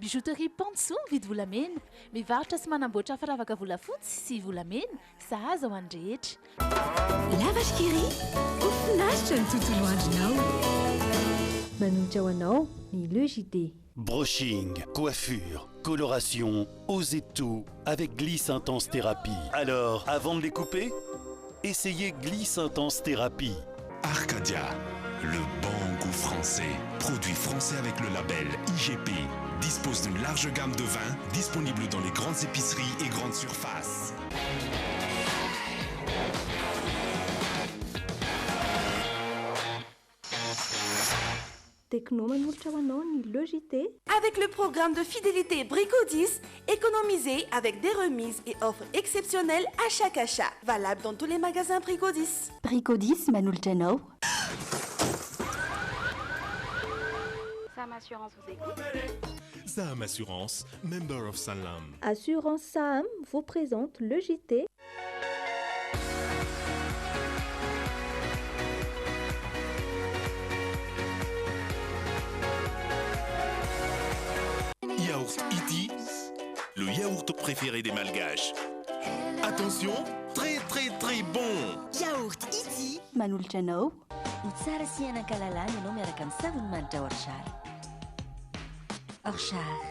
Bijouterie Panso mividy volamena, mivarotra sy manamboatra firavaka volafotsy sy volamena, sahaza ho an'ny rehetra. Lavage Kiri, finaritra ny tontolo andronao. Manolotra ho anao ny Le JT. Brushing, coiffure, coloration, osez tout avec Gliss Intense Thérapie. Alors, avant de les couper, essayez Gliss Intense Thérapie. Arcadia, le bon goût français. Produit français avec le label IGP. Dispose d'une large gamme de vins disponibles dans les grandes épiceries et grandes surfaces. Techno manolotra ho anao ny Le JT. Avec le programme de fidélité Brico 10, économisez avec des remises et offres exceptionnelles à chaque achat. Valable dans tous les magasins Brico 10. Brico 10 manolotra anao. Sam Assurance vous écoute. Sam Assurance, member of Salam. Assurance Sam vous présente Le JT. Yaourt Iti, le yaourt préféré des Malgaches. Attention, très très très bon. Yaourt Iti. Manolotra anao. Ny tsara sy hianan-kalalana ianao miaraka amin'ny savony manitra Orchard. Orchard,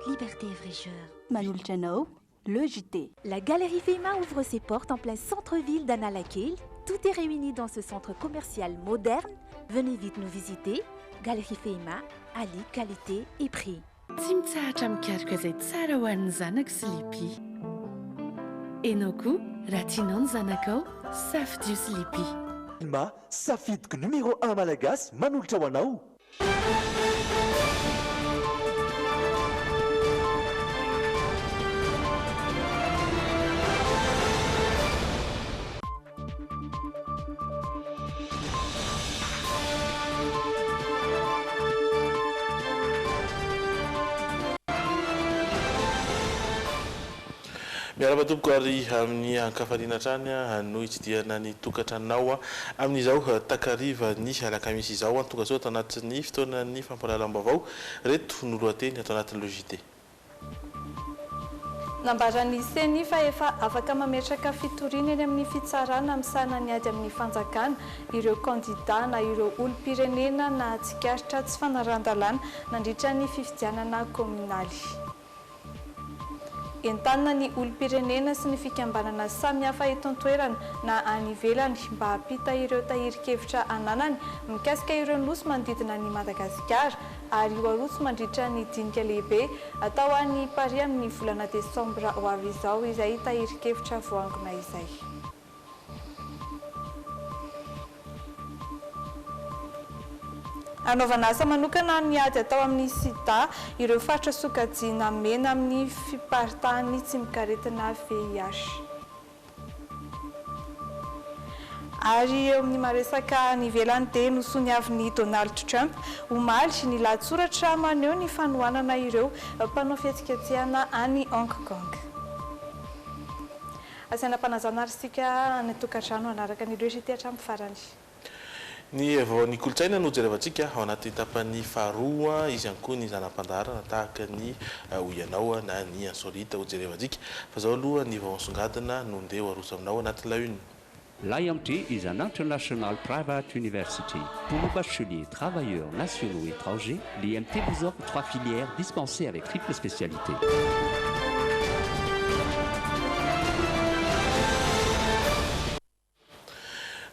liberté et fraîcheur. Manolotra anao. Le JT. La Galerie Feima ouvre ses portes en plein centre-ville d'Analakil. Tout est réuni dans ce centre commercial moderne. Venez vite nous visiter. Galerie Feima, Ali, qualité et prix. Tsy mitsahatra mikaroka izay tsara ho an'ny zanaka sy lipi. Ianao koa raha tianao ny zanakao, safidio sy lipi. Ma safidiko numéro 1 malagasy manolotra ho anao. Miarabatompoko ary amin'ny ankafaliana trany no hitsidiana ny tokantranao amin'izao takariva ny alakamisy izao tokazao atao anatin'ny fotoanan'ny fampahalalam-baovao reto no lohateny atao anatin'ny Le JT. Nambaran'ny CENI fa efa afaka mametraka fitoriana eny amin'ny fitsarana amsana ny ady amin'ny fanjakana ireo kandida na ireo olom-pirenena na tsikaritra tsy fanaran-dalàna nandritra ny fifidianana kominaly. Entanina ny olom-pirenena sy ny fikambanana samihafa eto an-toerana na any ivelany mba hampita ireo tahirin-kevitra ananany mikasika ireo nosy manodidina ny Madagasikara ary io aroso mandritra ny dinika lehibe atao any Paris amin'ny volana Desambra ho avy izao izay tahirin-kevitra voangona izay. Anaovana asa manokana ny ady atao amin'ny sida ireo faritra sokajiana mena amin'ny fiparitahan'ny tsy mikaretina VIH. Ary eo amin'ny maresaka ny ivelany dia nosony avy Donald Trump omaly ny lahatsoratra maneho ny fanohanana ireo mpanao fihetsiketsehana any Hong Kong. Asaina mpanazana arsika ny tokantrano anaraka ny Le JT hatramin'ny farany. Ny vaovao kolotsaina no jerevantsika ao anaty tapany faharoa izy ihany koa ny zanam-pandaharana tahaka ny oianao na ny insolite ho jerevantsika fa zao aloha ny vaovao songadina no ndeha ho aroso aminao anaty la une. L'IMT is an international private university. Pour nos bacheliers, travailleurs nationaux et étrangers, l'IMT vous offre 3 filières dispensées avec triple spécialité.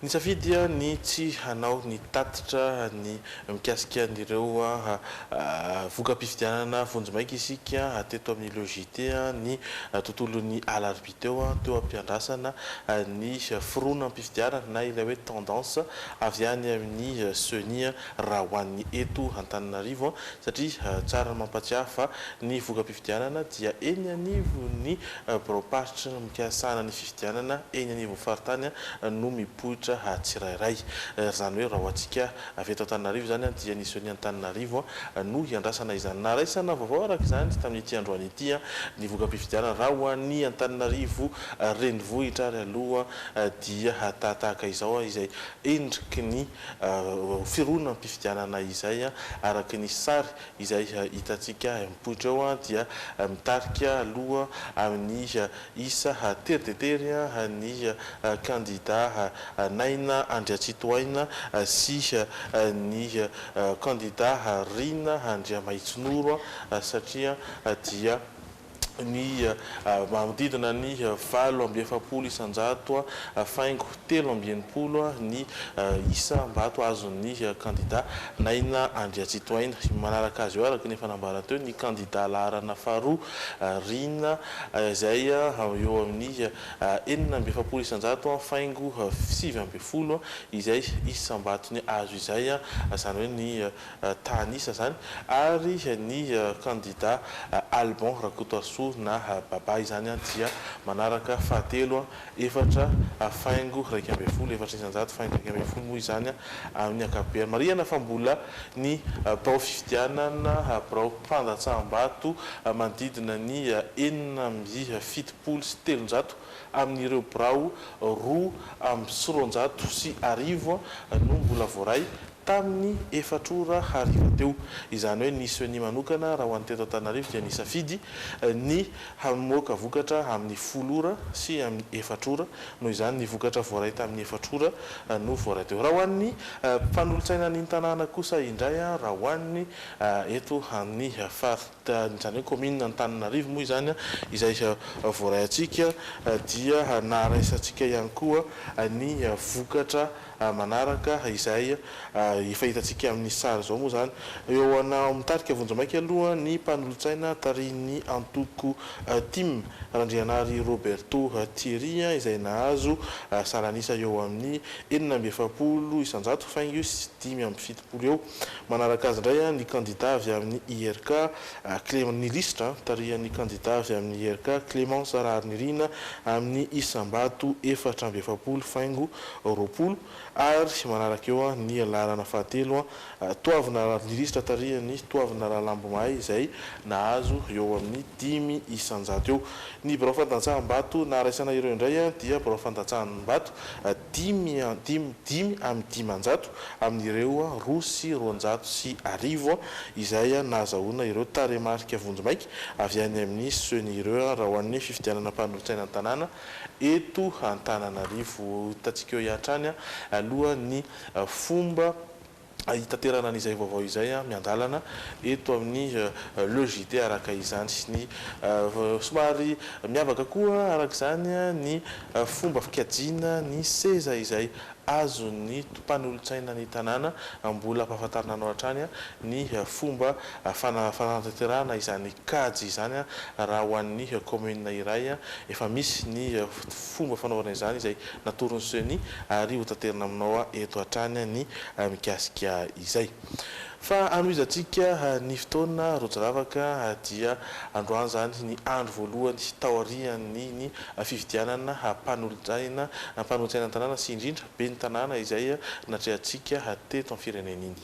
Ny safidy ny tsy hanao ny tatitra ny mikasika an'ireo voka-pifidianana vonjy-maika isika teto amin'ny Le JT ny tontolon'ny alarobia teo ampiandrasana ny fironam-pifidianana na ilay hoe tendance avy any amin'ny CENI raha ho an'ny eto Antananarivo satria tsara mampatsiahy fa ny voka-pifidianana dia eny anivon'ny boroparitra mikasana ny fifidianana eny anivon'ny faritany no mipoitra efatra tsirairay zany hoe raha antsika avy eto Antananarivo zany dia nisy ny Antananarivo no iandrasana izany naraisana vaovao araka izany tamin'ity androany ity ny voka-pifidianana raha ho an'ny Antananarivo renivohitra ary aloha dia tahaka izao izay endriky ny fironam-pifidianana izay araka ny sary izay hitantsika mipoitra eo dia mitarika aloha amin'ny isa teritetery ny candidat Naina Andriatsitoaina sy ny candidat Rina Andriamaitsinoro satria dia ny manodidina ny 7.700 isanjato faingo 3.7 ny isa mbato azon'ny candidat Naina Andriatsitoaina manaraka azy eo araka ny fanambarana teo ny candidat Larana Faroa Rina izay eo amin'ny 4.700 isanjato faingo 7.7 izay isa mbato ny azo izay zany hoe ny tanisa zany ary ny candidat Alban Rakotoaso na baba izany dia manaraka fahatelo efatra faingo 2.7 efatra isanjato faingo 2.7 moa izany amin'ny ankapobeny marihana fa mbola ny birao fifidianana birao mpandatsaham-bato manodidina ny 4.7 sy 700 amin'ireo birao 2.9 sy 10 no mbola voaray tamin'ny efatrora hariva teo izany hoe nisy ny manokana raha ho an'ny teto Antananarivo dia nisafidy ny hamoaka vokatra amin'ny 10 ora sy amin'ny efatrora noho izany ny vokatra voaray tamin'ny efatrora no voaray teo raha ho an'ny mpanolotsaina ny tanàna kosa indray raha ho an'ny eto amin'ny zany hoe commune Antananarivo moa izany izay voaray antsika dia naraisantsika ihany koa ny vokatra manaraka izay efa hitantsika amin'ny sary zao moa zany eo ana mitarika vonjamaiky aloha ny mpanolotsaina tariny antoko Tim Randrianary Roberto Thierry izay nahazo salanisa eo amin'ny 4.7 isanjato faingo 5.70 eo manaraka azy indray ny candidat avy amin'ny IRK ny listre tarihan'ny candidat avy amin'ny IRK Clémence Raharnirina amin'ny isambato 4.7 faingo 20 ary manaraka eo ny Larana fahatelo toavina listre tarihany toavina Ralambomay izay nahazo eo amin'ny 5 isanjato eo ny birao fandatsaham-bato naraisana ireo indray dia birao fandatsaham-bato 10 amin'ny 500 amin'ireo 2 sy 200 sy 10 izay nahazahoana ireo taremarika vonjimaiky avy any amin'ny senireo raha ho an'ny fifidianana mpanolotsaina an-tanàna eto Antananarivo hitantsika eo iatrany aloha ny fomba hitaterana an'izay vaovao izay miandalana eto amin'ny logité araka izany sy ny somary miavaka koa araka izany ny fomba fikajina ny seza izay azon'ny mpanolotsaina ny tanàna mbola ampahafantarina anao hatrany ny fomba fanatanterahana izany kajy izany raha ho an'ny commune iray efa misy ny fomba fanaovana izany izay natoron'ny seni ary hotanterina aminao eto hatrany ny mikasika izay fa anoizantsika ny fotoana rojaravaka dia androany zany ny andro voalohany taorian'ny ny fifidianana mpanolotsaina an-tanàna sy indrindra be ny tanàna izay natrehantsika teto amin'ny firenena iny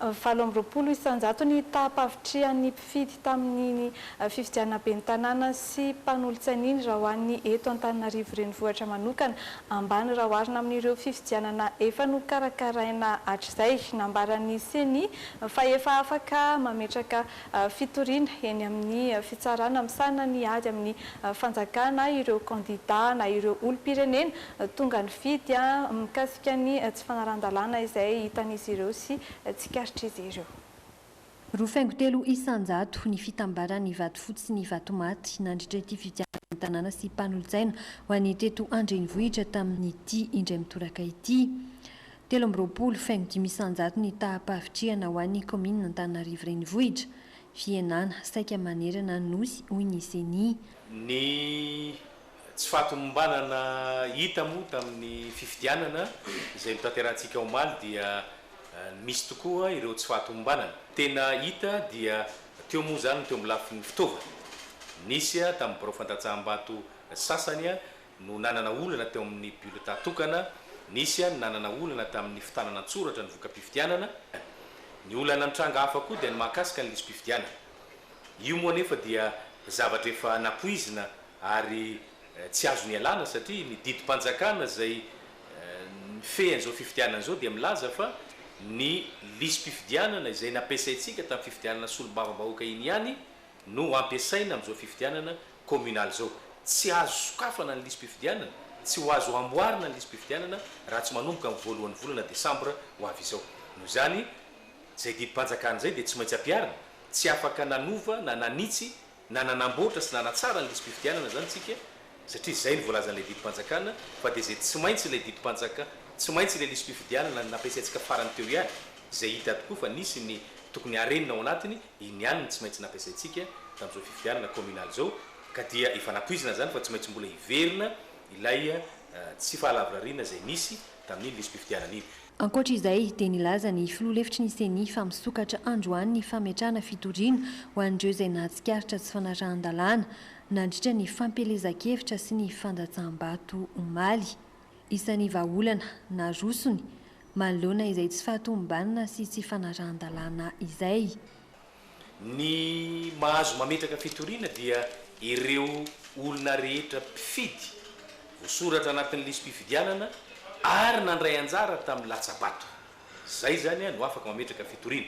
7.7 isanjato ny tapavitrian'ny mpifidy tamin'ny fifidianana be ny tanàna sy mpanolotsaina iny raha ho an'ny eto Antananarivo renivohitra manokana ambany raha oharina amin'ireo fifidianana efa no karakaraina hatr'izay nambaran'ny seni fa efa afaka mametraka fitoriana eny amin'ny fitsarana misana ny ady amin'ny fanjakana ireo candidat na ireo olom-pirenena tonga ny fidy mikasika ny tsy fanaran-dalàna izay hitan'izy ireo sy tsika roa faingo telo isanjato ny fitambarany vato fotsy sy ny vato maty nandritra ity fifidianana ny tanàna sy mpanolotsaina ho an'ny teto andrenivohitra tamin'ity indray mitoraka ity 3.7 faingo 5 isanjato ny tahampavitriana ho an'ny commune Antananarivo renivohitra fienana saika manerana nosy hoy ny seni ny tsy fahatomombanana hita moa tamin'ny fifidianana izay mitaterantsika omaly dia misy tokoa ireo tsy fahatomombanana tena hita dia teo moa zany teo amlafin'ny fitaovana nisy tamin'ny birao fandatsaham-bato sasany no nanana olana teo amin'ny bulletin tokana nisy a nanana olana tamin'ny fitanana antsoratra ny voka-pifidianana ny olana nitranga hafa koa dia ny mahakasika ny lisym-pifidianana io moa nefa dia zavatra efa napoizina ary tsy azo ny alana satria ny didim-panjakana zay mifehan'izao fifidianana zao dia milaza fa ny lisym-pifidianana izay nampiasaintsika tamin'ny fifidianana solom-bava-bahoaka iny ihany no ampiasaina amin'izao fifidianana communal zao tsy azo sokafana ny lisym-pifidianana tsy ho azo amboarina ny lisym-pifidianana raha tsy manomboka amin'ny voalohan'ny volana desambra ho avy izao noho zany zay didim-panjakana zay dia tsy maintsy ampiarina tsy afaka nanova na nanitsy na nanamboatra sy nanatsara ny lisym-pifidianana zany tsika satria zay ny voalazan'ilay didim-panjakana fa dia zay tsy maintsy ilay didim-panjaka tsy maintsy ilay lisym-pifidianana nampiasaintsika farany teo ihany zay hita tokoa fa nisy ny tokony harenina ao anatiny iny ihany ny tsy maintsy nampiasaintsika tamin'izao fifidianana communal zao ka dia efa napoizina zany fa tsy maintsy mbola hiverina ilay tsy fahalavrariana zay nisy tamin'iny lisym-pifidianana iny. Ankoatra izay dia nilaza ny filoha lefitry ny seni fa misokatra androany ny fametrahana fitoriana ho an'ireo izay nahatsikaritra tsy fanarahan-dalàna nandritra ny fampielezan-kevitra sy ny fandatsaham-bato omaly isan'ny vahaolana na rosony manoloana izay tsy fahatombanina sy tsy fanarahan-dalàna izay. Ny mahazo mametraka fitoriana dia ireo olona rehetra mpifidy voasoratra anatin'ny lisym-pifidianana ary nandray anjara tamin'ny latsabato zay zany no afaka mametraka fitoriana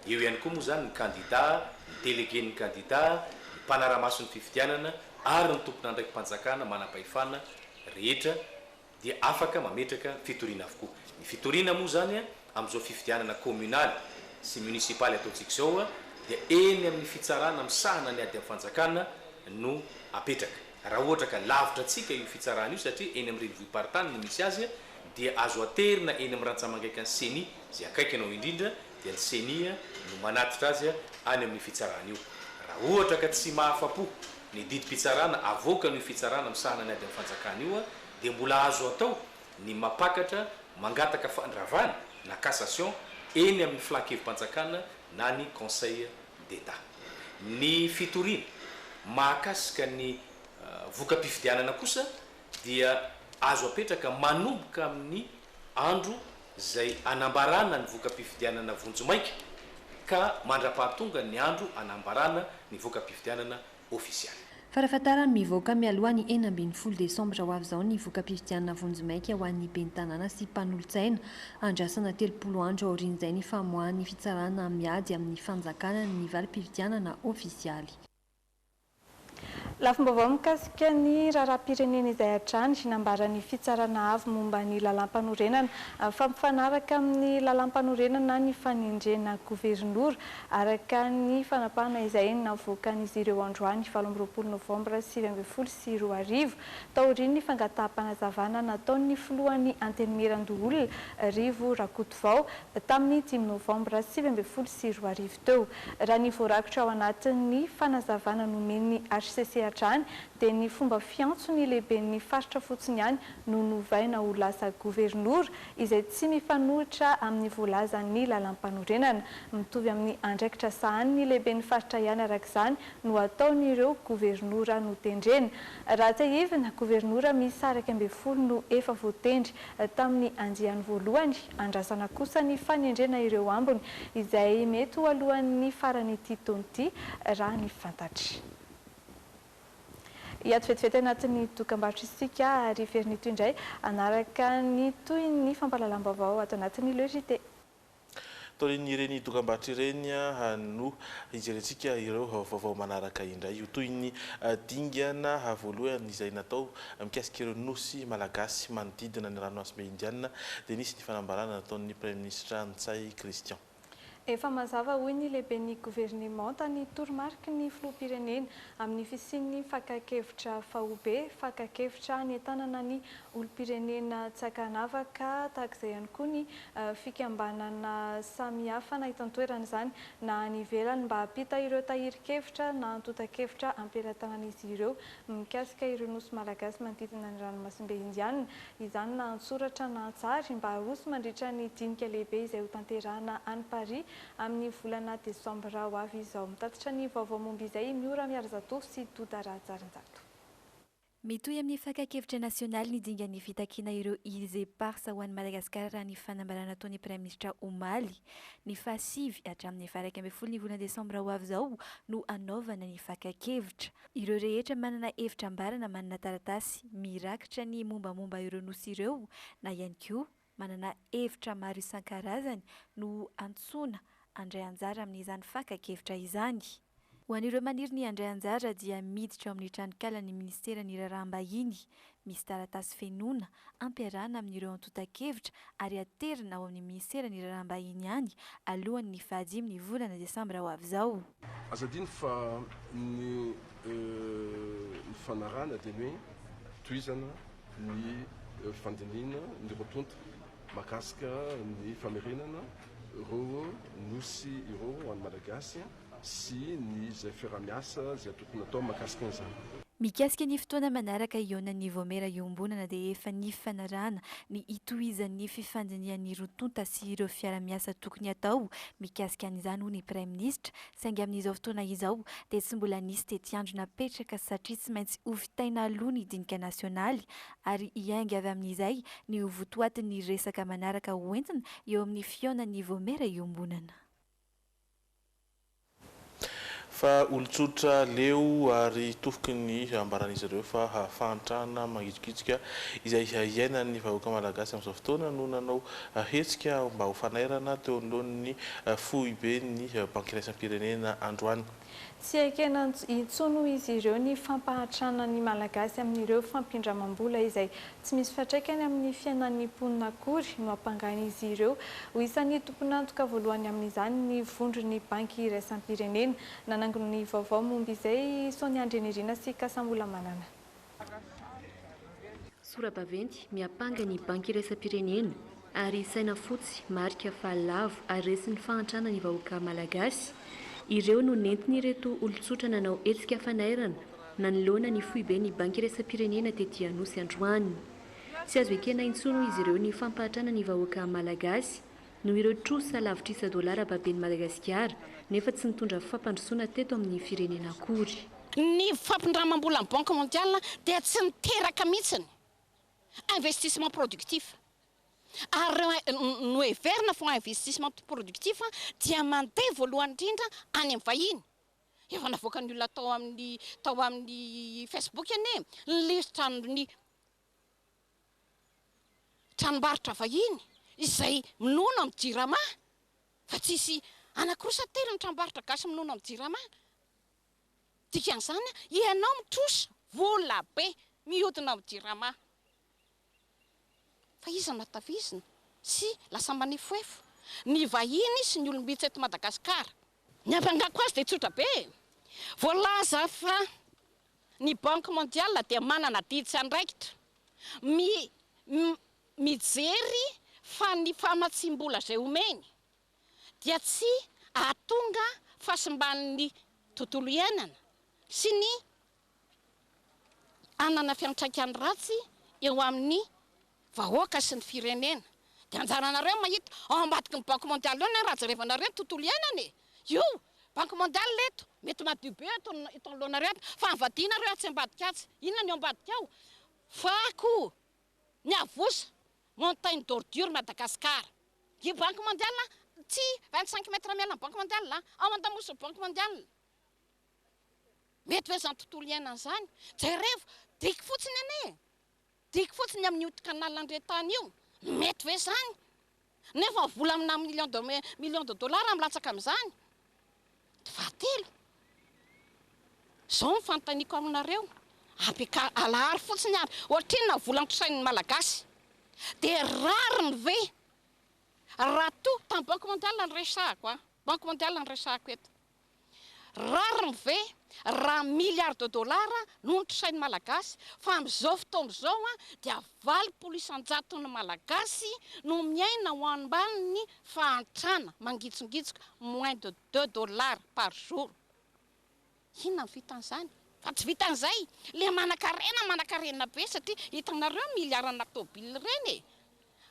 eo ihany koa moa zany ny kandida ny délégué ny kandida ny mpanaramason'ny fifidianana ary ny tompona andraiky mpanjakana manam-pahefana rehetra dia afaka mametraka fitoriana avokoa ny fitoriana moa zany amin'izao fifidianana communal sy municipaly ataontsika zao dia eny amin'ny fitsarana misahana ny ady amin'ny fanjakana no apetraka raha ohatra ka lavitra atsika io fitsarana io satria eny amin'ny renivohim-paritany no misy azy dia azo aterina eny amin'ny rantsamangaiky ny seni zay akaiky anao indrindra dia ny senia no manatitra azy any amin'ny fitsarana io raha ohatra ka tsy mahafapo ny didim-pitsarana avoaka no fitsarana misahana ny ady amin'ny fanjakana io dia mbola azo atao ny mapakatra mangataka fandravana na cassation eny amin'ny filan-kevim-panjakana na ny conseil d'état. Ny fitoriana mahakasika ny voka-pifidianana kosa dia azo apetraka manomboka amin'ny andro zay anambarana ny voka-pifidianana vonjomaika ka mandra-pahatonga ny andro anambarana ny voka-pifidianana ofisialy. Farafatarany mivoaka mialoha ny 12 desambra ho avy izao ny voka-pifidianana vonjomaika ho an'ny ben'ny tanàna sy mpanolotsaina andrasana 30 andro aorian'izay ny famoahan'ny fitsarana miady amin'ny fanjakana ny valim-pifidianana ofisialy. Lafim-baovao mikasika ny raharaham-pirenena izay hatrany nambarany fitsarana avy momba ny lalam-panorenana fampifanaraka amin'ny lalam-panorenana ny fanendrena gouvernoura araka ny fanapahana izay navoakan'izy ireo androany 17 novambra 2024 taorian'ny fangataham-panazavana nataon'ny filohan'ny antenimiran-doolona Rivo Rakotovao tamin'ny 10 novambra 2024 teo raha ny voarakitra ao anatin'ny fanazavana nomen'ny HCC hatrany dia ny fomba fiantso ny lehiben'ny faritra fotsiny ihany no novaina ho lasa gouvernoura izay tsy mifanohitra amin'ny voalazan'ny lalam-panorenana mitovy amin'ny andraikitra sahany ny lehiben'ny faritra ihany arak'izany no ataon'ireo gouvernoura no tendrena raha tsy ahivina gouvernoura misy 12 no efa voatendry tamin'ny andiany voalohany andrasana kosa ny fanendrena ireo ambony izay mety ho alohan'ny farany ity taon'ity raha ny fantatry. Iato vetivety anatin'ny dokam-barotra isika ary ferinito indray anaraka ny toy ny fampahalalam-baovao ato anatin'ny logité. Toy ireny dokam-barotra ireny no hijerentsika ireo vaovao manaraka indray io toy ny dingana voalohany izay natao mikasika ireo nosy malagasy manodidina ny ranomasimbe indiana dia nisy ny fanambarana nataon'ny premier ministre Ntsay Christian. Efa mazava hoy ny lehiben'ny gouvernement tany toromarika ny filoham-pirenena amin'ny fisian'ny fakakevitra fahobe fakakevitra ny tanana ny olom-pirenena tsakanavaka tahak'izay ihany koa ny fikambanana samihafa na hitantoerana izany na any ivelany mba hampita ireo tahirin-kevitra na antotan-kevitra ampelantanan'izy ireo mikasika ireo nosy malagasy manodidina ny ranomasimbe indiana izany na antsoratra na antsary mba haroso mandritra ny dinika lehibe izay ho tanterahana any Paris amin'ny volana desambra ho avy izao. Mitatitra ny vaovao momba izay Miora Miarzatovo sy Doda Rajarinjato. Mitohy amin'ny fankakevitra nasionaly ny dingan'ny fitakiana ireo ISEPARS ho an'ny Madagasikara raha ny fanambarana ataon'ny Praiministra Omaly ny fahasivy hatramin'ny 1 ny volana Desambra ho avy izao no anaovana ny fankakevitra. Ireo rehetra manana hevitra ambarana manana taratasy mirakitra ny mombamomba ireo nosy ireo na ihany koa manana hevitra maro isan-karazany no antsoina handray anjara amin'izany fankakevitra izany. Ho an'ireo maniry ny handray anjara dia miditra ao amin'ny tranonkalan'ny ministeran'ny raharaham-bahiny, misy taratasy fenoana ampiarahana amin'ireo antotan-kevitra ary aterina ao amin'ny ministeran'ny raharaham-bahiny ihany alohan'ny fahadimy volana Desambra ho avy izao. Azadiny fa ny fanarana dia hoe tohizana ny fandiniana ny rotonta mahakasika ny famerenana ireo nosy ireo any Malagasy sy ny izay fiaramiasa izay tokony atao mahakasika an'izany. Mikasika ny fotoana manaraka ionan'ny vomera iombonana dia efa ny fanarahana ny itohizan'ny fifandinian'ny rotonta sy ireo fiaramiasa tokony atao mikasika an'izany ho ny Praiministra, saingy amin'izao fotoana izao dia tsy mbola nisy tety andro napetraka satria tsy maintsy hovitaina aloha ny dinika nasionaly ary hiainga avy amin'izay ny hovotoatin'ny resaka manaraka hoentina eo amin'ny fionan'ny vomera iombonana. Fa olon-tsotra leo ary tofoky ny ambaran'izy ireo fa hafantrana mangitrikitsika izay iainan'ny vahoaka malagasy amin'izao fotoana no nanao hetsika mba ho fanairana teo anoloan'ny foibe ny banky iraisam-pirenena androany. Tsy ekena itsono izy ireo ny fampahatrana ny malagasy amin'ireo fampindramam-bola izay tsy misy fiantraikany amin'ny fiainan'ny mponina akory no ampangahan'izy ireo. Ho isan'ny tompon'antoka voalohany amin'izany ny vondron'ny banky iraisam-pirenena. Nanangona ny vaovao momba izay Sonia Andrenirina sy Kasambola Manana. Sora-baventy miapanga ny banky iraisam-pirenena ary saina fotsy marika fahalavo ary resin'ny fahantrana ny vahoaka malagasy. Ireo no nentiny ireto olon-tsotra nanao hetsika fanairana nanoloana ny foibe ny banky iraisam-pirenena tetỳ Anosy androany. Tsy azo ekena intsono izy ireo ny fampahatrana ny vahoaka malagasy no ireo trosa lavitra $1 baben'ny Madagasikara nefa tsy nitondra fampandrosoana teto amin'ny firenena akory. Ny fampindramam-bola amin'ny Banque mondiale dia tsy niteraka mihitsiny investissement productif. Ary no heverina fo investissement productif dia mandeha voalohany indrindra any amin'ny vahiny. Efa navoaka ny olona tao amin'ny Facebook ane listra ny tranombarotra vahiny izay minoana amin'ny jirama fa tsisy anakorosa tery ny tranombarotra gasy minoana amin'ny jirama. Dikan'izany ianao mitrosa vola be mihodina amin'ny jirama. Fa iza natavizina sy lasa manifoefo ny vahiny sy ny olombitsy eto Madagasikara. Ny ampangako azy dia tsotra be. Voalaza fa ny Banque mondiale dia manana didy sy andraikitra mijery fa ny famatsim-bola izay omeny dia tsy ahatonga fahasimban'ny tontolo iainana sy ny anana fiantraikany ratsy eo amin'ny vahoaka sy ny firenena. Dia anjaranareo mahita ao ambadiky ny Banque mondiale eo ny raha jerevanareo ny tontolo iainana. Io Banque mondiale leto mety madio be eto alohanareo fa avadinareo atsy ambadika atsy. Inona ny ambadika ao? Fako ny avosa montagne d'ordure Madagasikara. Io Banque mondiale tsy 25 mètres miala ny Banque mondiale ao an-damoso Banque mondiale. Mety hoe zany tontolo iainana zany. Jereo diky fotsiny ane. Diky fotsiny amin'ny canal andretany io. Mety hoe zany. Nefa vola amina million de dollars milatsaka amin'izany. Fahatelo. Zao mifantaniko aminareo. Apika alahary fotsiny ary. Ohatrinona vola mitrosain'ny malagasy. Dia rariny ve. Raha to tamin'ny Banque mondiale ny resahako. Banque mondiale ny resahako eto. Rariny ve raha milliards de dollars no nitrosain'ny malagasy fa amin'izao fotoana izao dia 80 isan-jaton'ny malagasy no miaina ho amban'ny fahantrana mangitsongitsoka moins de $2 par jour. Inona ny vitan'izany? Fa tsy vitan'izay le manankarena be satria hitanareo miliarana tôbily ireny.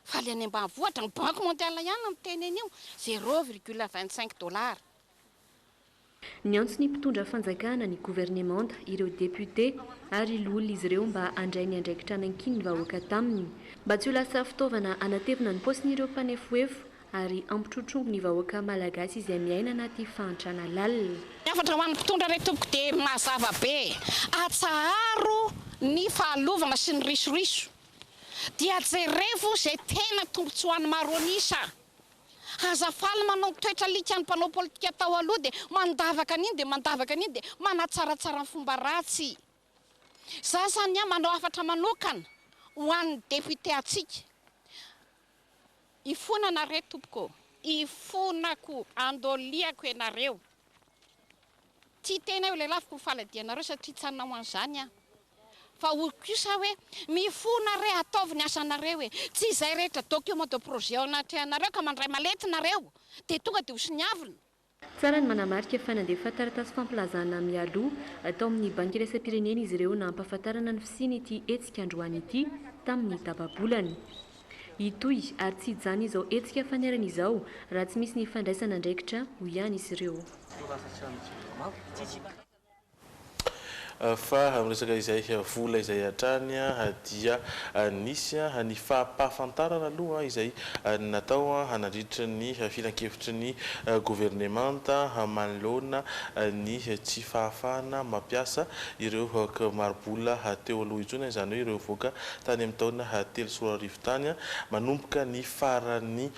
Fa le any ambanivohitra ny Banque mondiale ihany amin'ny teneny io $0,25. Ny antso ny mpitondra fanjakana ny gouvernemanta ireo député ary lolona izy ireo mba handray ny andraikitra anankiny ny vahoaka taminy mba tsy ho lasa fitaovana anatevina ny paosin'ireo mpanefoefo ary ampitrotrombo ny vahoaka malagasy izay miaina anaty fahantrana lalina. Afatra ho an'ny mpitondra ireto tompoko dia mazava be atsaharo ny fahalovana sy ny risoriso dia jerevo izay tena tombontsoan'ny maro anisa. Azafaly manao toetra lika ny mpanao politika tao aloha dia mandavaka an'iny dia mandavaka an'iny dia manatsaratsara ny fomba ratsy. Za zany manao afatra manokana ho an'ny député atsika. Ifona anareo tompoko, ifonako, andoliako ianareo. Tsy tena eo lelafiko faladianareo satria tsy hanao an'izany fa ho kosa hoe mifona re ataovy ny asanareo hoe tsy izay rehetra document de projet ao anaty anareo ka mandray maletinareo dia tonga dia hosiniavina. Tsara ny manamarika fanandefa taratasy fampilazana mialoha atao amin'ny banky iraisam-pirenena izy ireo na ampahafantarana ny fisiny ity hetsika androany ity tamin'ny tababolany. Itoy ary tsy zany izao hetsika fanerana izao raha tsy misy ny fandraisana andraikitra ho ihany izy ireo. Fa amresaka izay vola izay hatrany dia nisy ny fahampahafantarana aloha izay natao hanadritra ny filan-kevitry ny gouvernemanta manoloana ny tsy fahafahana mampiasa ireo marobola teo aloha itsony izany hoe ireo voaka tany amin'ny taona 3 tany manomboka ny farany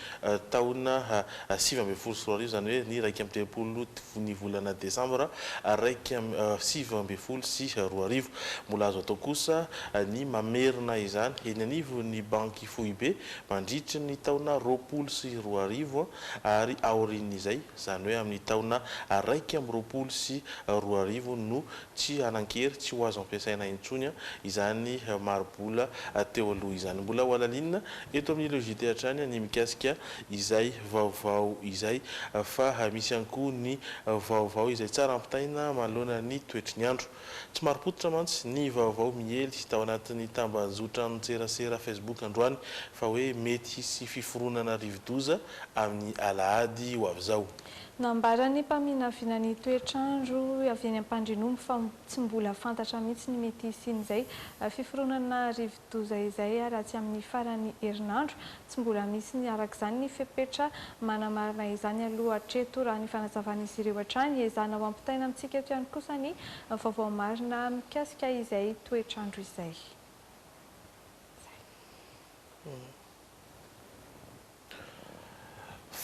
taona 2010 zany hoe ny 1 ny volana desambra 2010 sy 2010 mbola azo atao kosa ny mamerina izany eny anivo ny banky foibe mandritra ny taona 20 sy 2010 ary aorin'izay zany hoe amin'ny taona 2010 sy 2010 no tsy anankery tsy ho azo ampiasaina intsony izany marobola teo aloha izany. Mbola ho alalinina eto amin'ny logité hatrany ny mikasika izay vaovao izay fa misy ihany koa ny vaovao izay tsara ampitaina manoloana ny toetry ny andro. Tsy maropototra mantsy ny vaovao miely tao anatin'ny tambazotra nitserasera Facebook androany fa hoe mety hisy fiforonana rivodoza amin'ny alahady ho avy izao. Nambarany mpaminavina ny toetrandro avy any Ampandrinomby fa tsy mbola fantatra mihitsy ny mety isin'izay fiforonana rivodoza izay raha tsy amin'ny farany herinandro tsy mbola misy ny arak'izany ny fepetra manamarina izany aloha hatreto raha ny fanazavan'izy ireo hatrany ezana ho ampitaina amintsika eto ihany kosa ny vaovao marina mikasika izay toetrandro izay.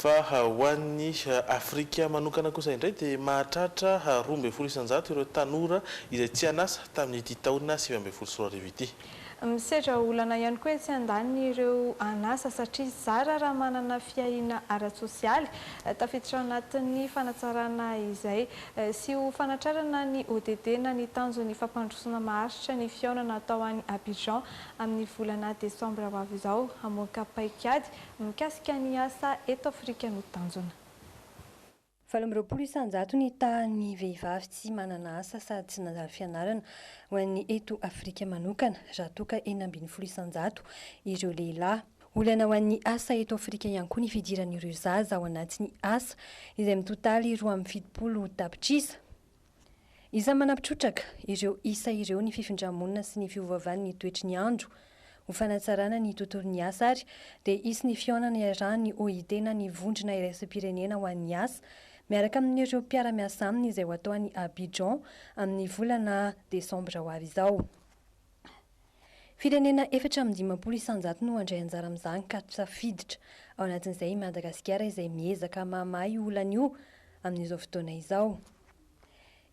Fa ho an'ny Afrika manokana kosa indray dia mahatratra 12 isanjato ireo tanora izay tsy hanasa tamin'ity taona 2010 ity. Misedra olana ihany koa tsy andany ireo anasa satria zara raha manana fiahiana ara-tsosialy tafiditra anatin'ny fanatsarana izay sy ho fanatrarana ny ODD na ny tanjon'ny fampandrosoana maharitra ny fiaonana atao any Abidjan amin'ny volana desambra ho avy izao hamoaka paikady mikasika ny asa eto Afrika no tanjona. 20 isanjato ny tahan'ny vehivavy tsy manana asa sady tsy nandalo fianarana ho an'ny eto Afrika manokana raha toka 40 isanjato ireo lehilahy. Olana ho an'ny asa eto Afrika ihany koa ny fidiran'ireo zaza ao anatin'ny asa izay mitotaly 27 tapitrisa. Iza manampitrotraka ireo isa ireo ny fifindramona sy ny fiovaovan'ny toetry ny andro ho fanatsarana ny tontolon'ny asa ary dia isy ny fiaonana iarahany OID na ny vondrona iraisam-pirenena ho an'ny asa miaraka amin'ireo mpiara-miasa aminy izay ho atao any Abidjan amin'ny volana desambra ho avy izao. Firenena 450 isanjato no handray anjara amin'izany ka safiditra ao anatin'izay Madagasikara izay miezaka mamahy olana io amin'izao fotoana izao.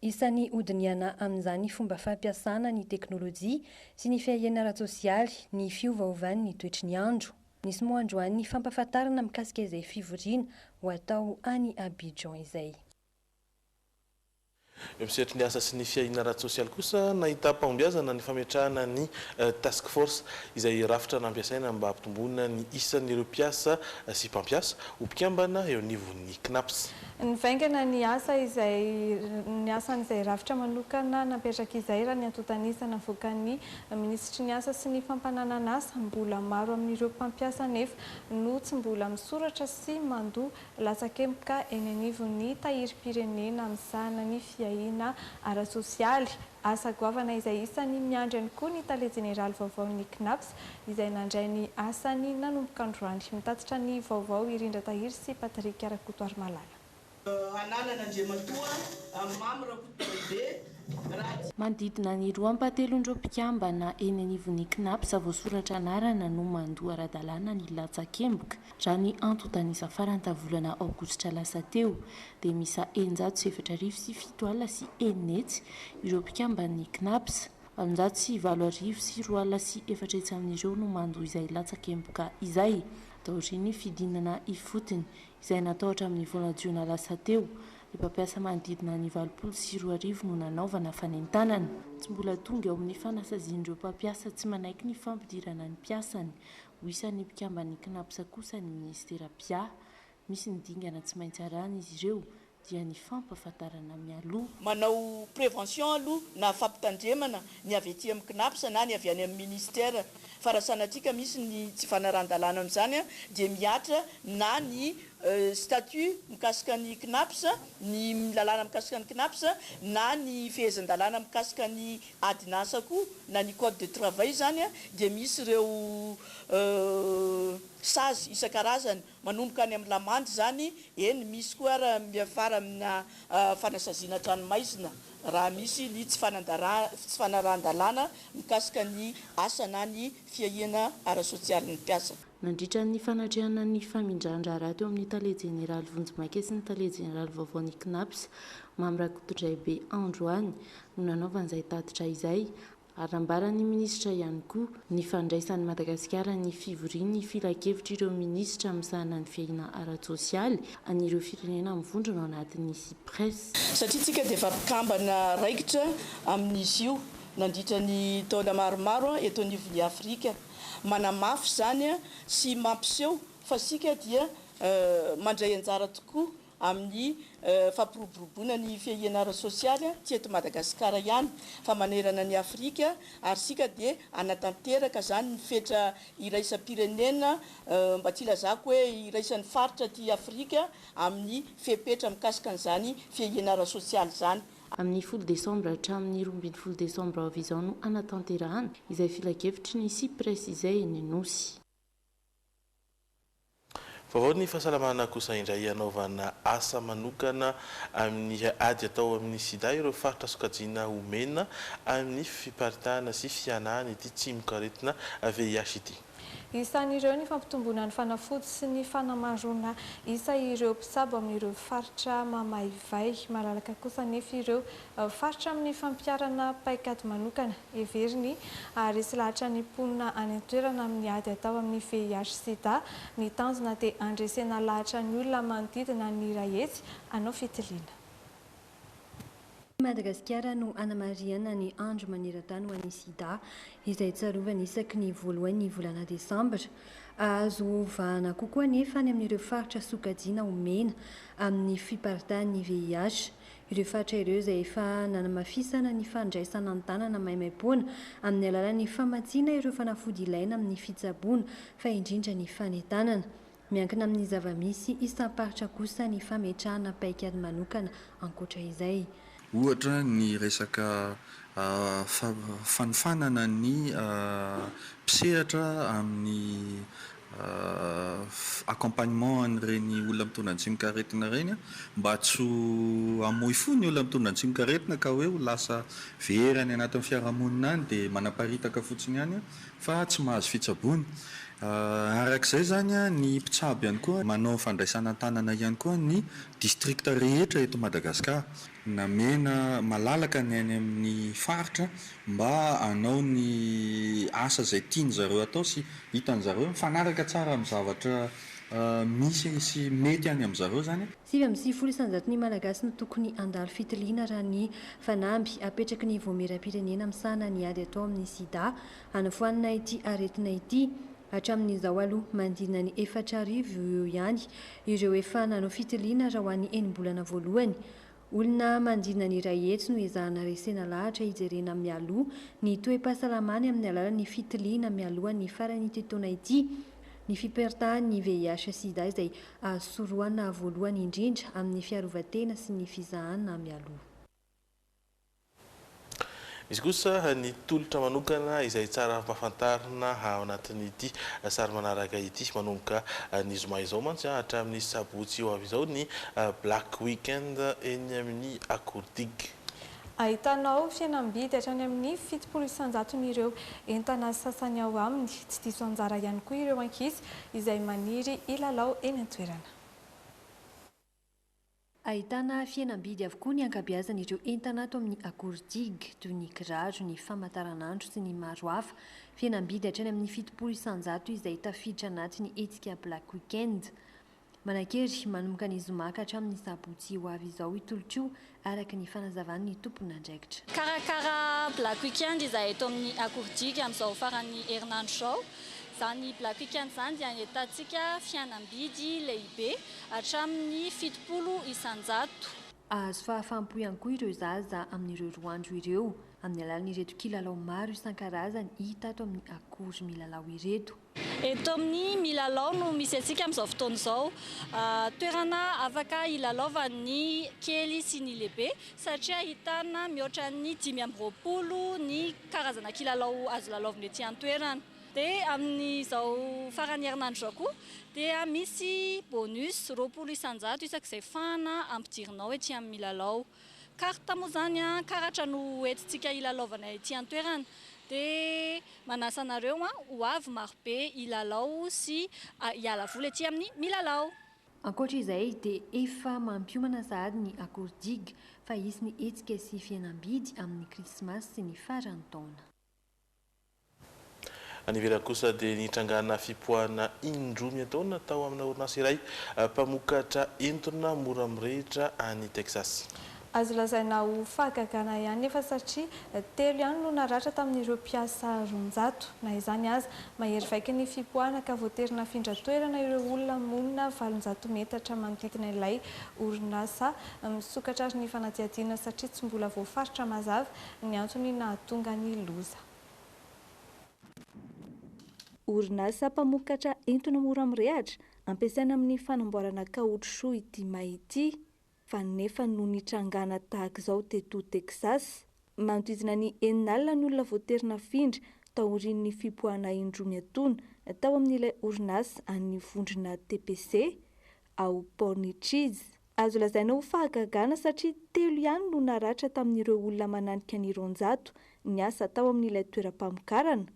Isan'ny hodiniana amin'izany fomba fampiasana ny teknôlôjia sy ny fiahiana ara-tsosialy ny fiovaovan'ny ny toetry ny andro. Nisy moa androany fampahafantarana mikasika izay fivoriana ho atao any Abidjan izay. Misetry ny asa sy ny fiahiana ara-tsosialy kosa nahita mpambiazana ny fametrahana ny task force izay rafitra nampiasaina mba hampitomboana ny isan'ireo mpiasa sy mpampiasa ho mpikambana eo anivon'ny CNAPS. Ny vaingana ny asa ny asan'izay rafitra manokana napetraka izay raha ny antotanisana voakan'ny ministry ny asa sy ny fampananana asa mbola maro amin'ireo mpampiasa nefa no tsy mbola misoratra sy mandoa latsa-kempoka eny anivon'ny tahirim-pirenena misahana ny fiahiana ara-sosialy. Asa goavana izay isan'ny miandry ihany koa ny tale jeneraly vaovaon'ny CNAPS izay nandray ny asany nanomboka androany. Mitatitra ny vaovao Irindra Tahiry sy Patrick Arakotoary Malala. Manodidina ny 2 mpikambana eny anivon'ny CNAPS voasoratra anarana no mandoa ara-dalàna ny latsa-kemboka raha ny antotanisa farantavolana aogositra lasa teo dia misa 707 alina sy enetsy ireo mpikamban'ny CNAPS 704 alina sy 4 amin'ireo no mandoa izay latsa-kemboka izay taoriny fidinana ifotiny izay nataotra amin'ny vola jiona lasa teo. Ny mpampiasa manodidina ny 24 no nanaovana fanentanana. Tsy mbola tonga eo amin'ny fanasazian'ireo mpampiasa tsy manaiky ny fampidirana ny mpiasany ho isan'ny mpikamban'ny CNAPS kosa ny ministera PIA. Misy ny dingana tsy maintsy arahana izy ireo dia ny fampahafantarana mialoha. Manao prévention aloha na fampitandremana ny avy ety amin'ny CNAPS na ny avy any amin'ny ministère. Fa raha sanatrika misy ny tsy fanaran-dalàna amin'izany dia miatra na ny statut mikasika ny CNAPS, ny lalàna mikasika ny CNAPS na ny fehezan-dalàna mikasika ny adinasa koa na ny code de travail zany dia misy ireo sazy isan-karazany manomboka any amin'ny lamandy zany eny misy koa raha miafara amina fanasaziana tranomaizina raha misy ny tsy fanaran-dalàna mikasika ny asa na ny fiahiana ara-sosialy ny mpiasa. Nandritra ny fanadriana ny famindrandra raha teo amin'ny tale jeneraly Vonjimake sy ny tale jeneraly vaovaon'ny CNAPS Mamrakotodraibe Androany no nanaovan'izay tatitra izay. Arambaran'ny ministra ihany koa ny fandraisan'ny Madagasikara ny fivorian'ny filakevitra ireo ministra misahana ny fiahiana ara-sosialy an'ireo firenena mivondrona ao anatin'ny SIPRES. Satria tsika dia efa mpikambana raikitra amin'izy io nandritra ny taona maromaro eto anivon'ny Afrika. Manamafy zany sy mampiseho fa sika dia mandray anjara tokoa amin'ny fampiroboroboana ny fiahiana ara-sosialy tsy eto Madagasikara ihany fa manerana ny Afrika ary sika dia anatanteraka zany ny fetra iraisam-pirenena mba tsy ilazako hoe iraisan'ny faritra ty Afrika amin'ny fepetra mikasika an'izany fiahiana ara-sosialy zany. Amin'ny 10 Desambra hatramin'ny 12 Desambra avy izao no anatanterahana izay filakevitry ny SIPRES izay eny Nosy. Vaovao ny fahasalamana kosa indray anaovana asa manokana amin'ny ady atao amin'ny sida ireo faritra sokajiana omena amin'ny fiparitahana sy fianahana ity tsimokaretina VIH ity. Isan'ireo ny fampitomboana ny fanafody sy ny fanamarona isa ireo mpisabo amin'ireo faritra Mamaivay malalaka kosa nefa ireo faritra amin'ny fampiarana paikady manokana everiny ary sy lahatra ny mponina any an-toerana amin'ny ady atao amin'ny VIH sida ny tanjona dia andresena lahatra ny olona manodidina ny rahetsy anao fitiliana. Madagasikara no anamariana ny andro maneran-tany ho an'ny sida izay tsarovana isaky ny voalohan'ny volana Desambra. Azo vahana kokoa nefa any amin'ireo faritra sokajiana omena amin'ny fiparitahan'ny VIH. Ireo faritra ireo izay efa nanamafisana ny fandraisana an-tanana maimaimpoana amin'ny alalan'ny famatsiana ireo fanafody ilaina amin'ny fitsaboana fa indrindra ny fanentanana. Miankina amin'ny zavamisy isamparitra kosa ny fametrahana paikady manokana ankoatra izay. Ohatra ny resaka fanofanana ny mpisehatra amin'ny accompagnement an'ireny olona mitondra ny tsimokaretina reny mba tsy hamoy fo ny olona mitondra ny tsimokaretina ka hoe ho lasa very any anatin'ny fiarahamonina any dia manaparitaka fotsiny any fa tsy mahazo fitsaboana. Arak'izay zany ny mpitsabo ihany koa manao fandraisana tanana ihany koa ny district rehetra eto Madagasikara namena malalaka ny any amin'ny faritra mba hanao ny asa izay tiany zareo atao sy hitan'ny zareo mifanaraka tsara amin'ny zavatra misy sy mety any amin'ny zareo zany. 7 ny malagasy no tokony andalo fitiliana raha ny fanamby apetraky ny voameram-pirenena misahana ny ady atao amin'ny sida anafoanana ity aretina ity. hatramin'izao aloha mandina ny 4 arivo eo ihany ireo efa nanao fitiliana raha ho an'ny enim-bolana voalohany. Olona mandina ny iray hetsy no ezahana resena lahatra hijerena mialoha ny toe-pahasalamany amin'ny alalan'ny fitiliana mialoha ny farany tetoana ity. Ny fipertahan'ny VIH/SIDA izay soroana voalohany indrindra amin'ny fiarovatena sy ny fizahana mialoha. Misy kosa ny tolotra manokana izay tsara mahafantarina ao anatin'ity sary manaraka ity manomboka ny zoma izao mantsy hatramin'ny sabotsy eo avy izao ny Black Weekend eny amin'ny Akordig. Ahitanao fihenam-bidy hatrany amin'ny 700,000 entana sasany ao aminy, tsy diso anjara ihany koa ireo ankizy izay maniry ilalao eny an-toerana. Ahitana fihenam-bidy avokoa ny ankabeazan'ireo entana ato amin'ny Akordig toy ny kiraro, ny famantaranandro sy ny maro hafa. Fihenam-bidy hatrany amin'ny 700,000 izay tafiditra anatin'ny hetsika Black Weekend. Manakery manomboka ny zoma ka hatramin'ny sabotsy ho avy izao itolotra io araka ny fanazavan'ny tompon'andraikitra. Karakara Black Weekend izay eto amin'ny Akordig amin'izao faran'ny herinandro zao. Zany Black Weekend zany dia ahitatsika fihenam-bidy lehibe hatramin'ny 70 isan-jato. Azo fahafampo ihany koa ireo zaza amin'ireo roa andro ireo amin'ny alalan'ireto kilalao maro isan-karazany hita ato amin'ny akory milalao ireto. Eto amin'ny milalao no misy antsika amin'izao fotoana izao. Toerana afaka ilalaovan'ny kely sy ny lehibe satria ahitana mihoatra ny 520 ny karazana kilalao azo lalaovina ety an-toerana. Dia amin'izao farany herinandro zao koa dia misy bonus 20 isan-jato isak'izay fahana ampidirinao ety amin'ny milalao. Karta moa zany karatra no entintsika ilalaovana ety an-toerana. Dia manasa anareo ho avy marobe ilalao sy hiala voly ety amin'ny milalao. Ankoatra izay dia efa mampiomana sahady ny Akordig fa hisy ny hetsika sy fihenam-bidy amin'ny krismasy sy ny faran'ny taona. Anivela kosa dia nitrangana fipoahana indromy ataona tao amina orinasa iray mpamokatra entona mora mirehitra any Texas. Azo lazaina ho fahagagana ihany nefa satria 3 ihany no naratra tamin'ireo mpiasa 400 na izany aza mahery vaika ny fipoahana ka voaterina afindra toerana ireo olona monina 700 metatra manodidina ilay orinasa misokatra ary ny fanadihadiana satria tsy mbola voafaritra mazava ny antony nahatonga ny loza. Orinasa mpamokatra entona mora mirehatra ampiasaina amin'ny fanamboarana kaotrso ity mahity fa nefa no nitrangana tahaka izao teto Texas. Manodidina ny 9 alina ny olona voaterina afindra taorian'ny fipoahana indromy atony tao amin'ilay orinasa any vondrona TPC ao Pornichiz. Azo lazaina ho fahagagana satria 3 ihany no naratra tamin'ireo olona mananika ny 200 ny asa tao amin'ilay toeram-pamokarana.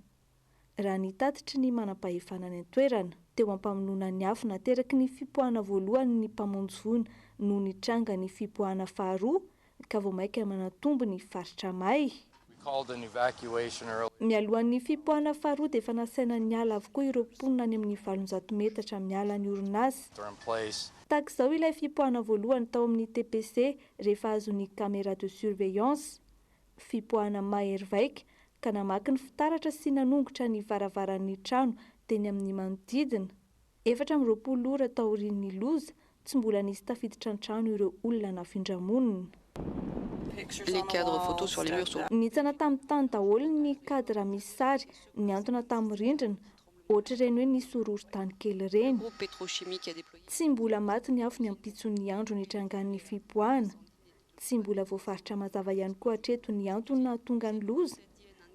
Raha nitatitra ny manam-pahefana ny toerana teo ampamonona ny afo nateraky ny fipoahana voalohany ny mpamonjy no nitranga ny fipoahana faharoa ka vao maika manatombo ny faritra may. Mialohan'ny fipoahana faharoa dia efa nasaina niala avokoa ireo mponina any amin'ny 700 metatra miala ny orinasa. Tahaka izao ilay fipoahana voalohany tao amin'ny TPC rehefa azon'ny caméra de surveillance. Fipoahana mahery vaika ka namaky ny fitaratra sy nanongotra ny varavaran'ny trano teny amin'ny manodidina. 420 ora taorian'ny loza tsy mbola nisy tafiditra an-trano ireo olona nafindramonina. Nitsana tamin'ny tany daholo ny kadra misy sary niantona tamin'ny rindrina ohatra ireny hoe nisy horohon-tany kely ireny. Tsy mbola maty ny afo ny ampitson'ny andro nitrangan'ny fipoahana. Tsy mbola voafaritra mazava ihany koa hatreto ny antony nahatonga ny loza.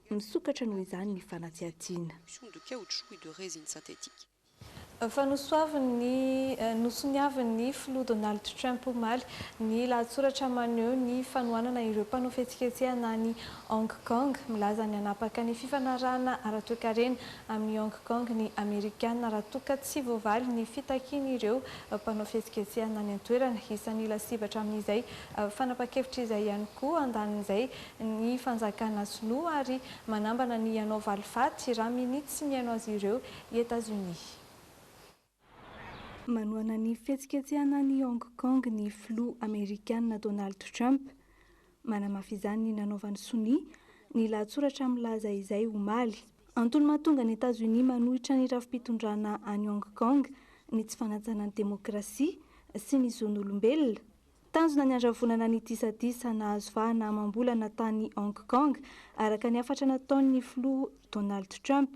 Misokatra noho izany ny fanadihadiana. Fa nosoniavin'ny filoha Donald Trump omaly ny lahatsoratra maneho ny fanohanana ireo mpanao fihetsiketsehana ny Hong Kong. Milaza ny hanapaka ny fifanarahana ara-toe-karena amin'ny Hong Kong ny Amerikana raha toa ka tsy voavaly ny fitakiana ireo mpanao fihetsiketsehana ny an-toerana. Isan'ny lasivatra amin'izay fanapa-kevitra izay ihany koa andanin'izay ny fanjakana sinoa ary manambana ny hanao valifaty raha minitsy tsy mihaino azy ireo i États-Unis. Manohana ny fihetsiketsehana ny Hong Kong ny filoha Amerikana Donald Trump. Manamafy izany ny nanaovany sonia ny lahatsoratra milaza izay omaly. Antony mahatonga ny États-Unis manohitra ny rafi-pitondrana any Hong Kong ny tsy fanajana ny demokrasia sy ny zon'olombelona. Tanjona ny andravonana ny disadisa nahazo vahana amam-bolana tany Hong Kong araka ny afatra nataon'ny filoha Donald Trump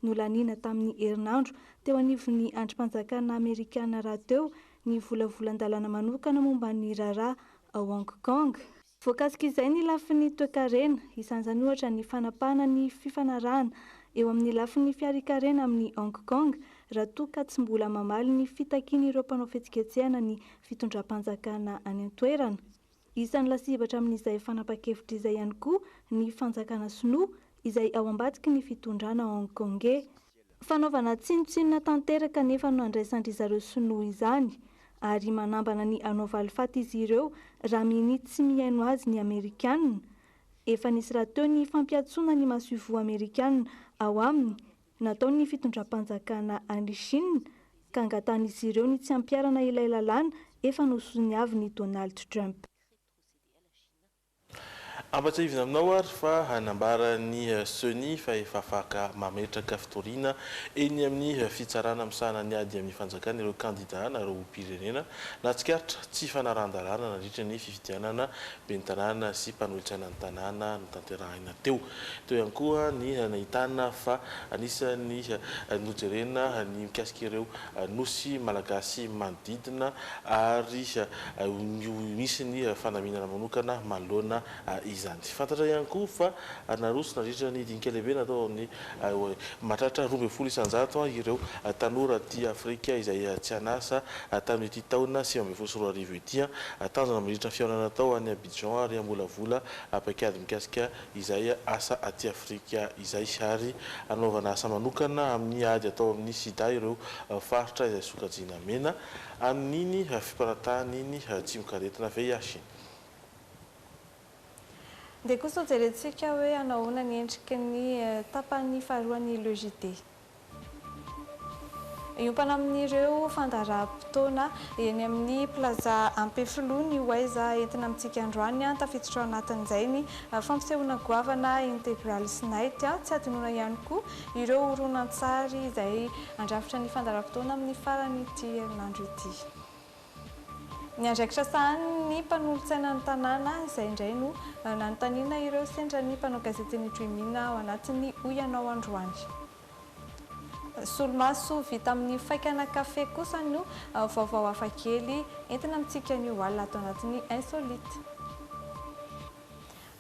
nolaniana tamin'ny herinandro teo anivon'ny andrim-panjakana Amerikana raha teo ny volavolan-dalàna manokana momba ny raharaha ao Hong Kong. Voakasika izay ny lafin'ny toe-karena, isan'izany ohatra ny fanapahana ny fifanarahana eo amin'ny lafin'ny fiarikarena amin'ny Hong Kong raha toa ka tsy mbola mamaly ny fitakian'ireo mpanao fihetsiketsehana ny fitondram-panjakana any an-toerana. Isan'ny lasibatra amin'izay fanapa-kevitra izay ihany koa ny fanjakana sinoa izay ao ambadiky ny fitondrana Hong Kongais. Fanaovana tsinotsinona tanteraka nefa no andraisandry zareo sinoa izany ary manambana ny anao valifaty izy ireo raha minity tsy mihaino azy ny Amerikanina. Efa nisy raha teo ny fampiatsoana ny masoivo Amerikanina ao aminy nataon'ny fitondram-panjakana any Chine ka angatan'izy ireo ny tsy ampiarana ilay lalàna efa nosony avy ny Donald Trump. Ampatsahivina aminao ary fa hanambarany Sony fa efa afaka mametraka fitoriana eny amin'ny fitsarana misahana ny ady amin'ny fanjakana ireo kandida na ireo pirenena na tsikaritra tsy fanaran-dalàna nandritra ny fifidianana ben'ny tanàna sy mpanolotsana ny tanàna no tanterahina teo. Teo ihany koa ny nahitana fa anisan'ny nojerena ny mikasika ireo nosy malagasy manodidina ary misy ny fandaminana manokana manoloana izany. Fantatra ihany koa fa naroso nandritra ny dinika lehibe natao ny mahatratra 12 isanjato ireo tanora aty Afrika izay tsy anasa tamin'ity taona 2024 ity. Tanjona mandritra fihaonana tao any Abidjan ary ambolavola paikady mikasika izay asa aty Afrika izay ary anaovana asa manokana amin'ny ady atao amin'ny sida ireo faritra izay sokajiana mena amin'iny fiparatahany tsimokaretina VIH. Dia kosa jerentsika hoe anahoana ny endriky ny tapan'ny faharoan'ny LGD. Iompana amin'ireo fandaharam-potoana eny amin'ny plaza Ampefiloha ny hoaiza entina amintsika androany tafiditra ao anatin'izay ny fampisehoana goavana Integral Night. Tsy adinoina ihany koa ireo horonan-tsary izay andrafitra ny fandaharam-potoana amin'ny farany ity herinandro ity. Ny andraikitra sahany ny mpanolotsaina ny tanàna izay indray no nanontaniana ireo sendra ny mpanao gazety ny Trimina ao anatin'ny Oianao androany. Solomaso vita amin'ny faikana kafe kosa no vaovao hafakely entina amintsika ny alina ato anatin'ny insolite.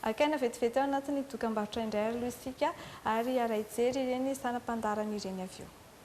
Akaina vetivety ao anatin'ny dokam-barotra indray aloha isika ary araijery ireny sanam-pandarana ireny avy eo.